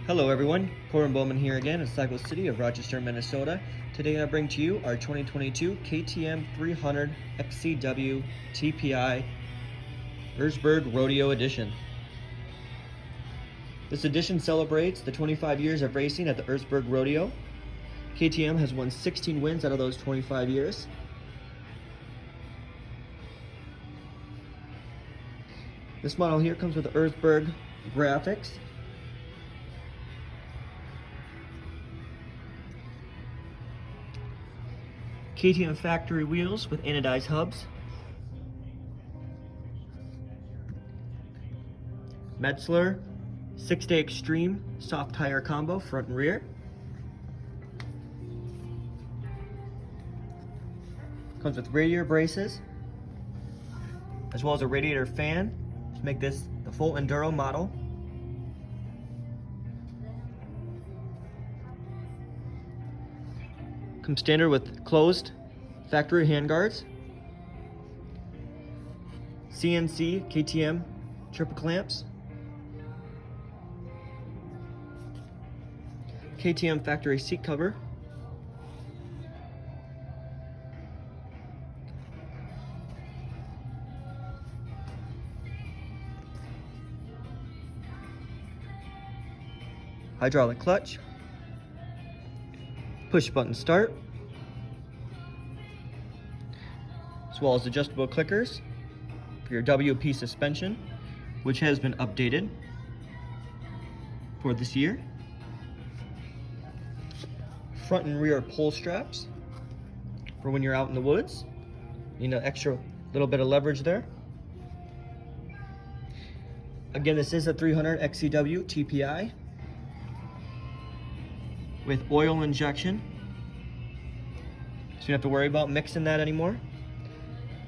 Hello everyone, Korbin here again in Cycle City of Rochester, Minnesota. Today I bring to you our 2022 KTM 300 XCW-TPI Erzbergrodeo edition. This edition celebrates the 25 years of racing at the Erzbergrodeo. KTM has won 16 wins out of those 25 years. This model here comes with the Erzberg Graphics. KTM factory wheels with anodized hubs. Metzler 6-day extreme soft tire combo front and rear. Comes with radiator braces as well as a radiator fan to make this the full Enduro model. Comes standard with closed factory handguards, CNC KTM triple clamps, KTM factory seat cover, hydraulic clutch, push button start, as well as adjustable clickers for your WP suspension, which has been updated for this year. Front and rear pull straps for when you're out in the woods. You know, extra little bit of leverage there. Again, this is a 300 XCW-TPI with oil injection, so you don't have to worry about mixing that anymore.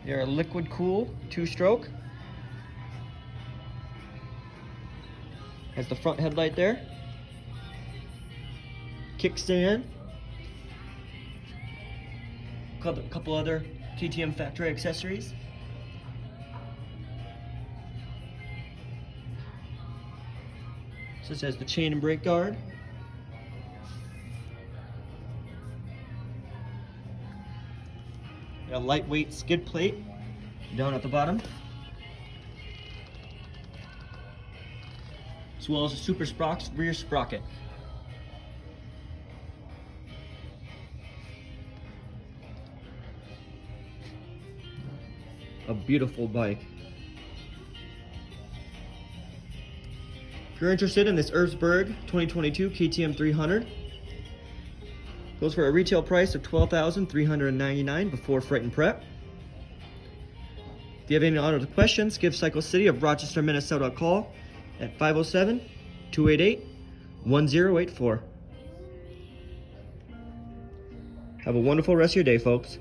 They're a liquid cool 2-stroke. Has the front headlight there. Kickstand. A couple other KTM factory accessories. Such as the chain and brake guard. A lightweight skid plate down at the bottom, as well as a super sprocks rear sprocket. A beautiful bike. If you're interested in this Erzberg 2022 KTM 300, goes for a retail price of $12,399 before freight and prep. If you have any other questions, give Cycle City of Rochester, Minnesota a call at 507-288-1084. Have a wonderful rest of your day, folks.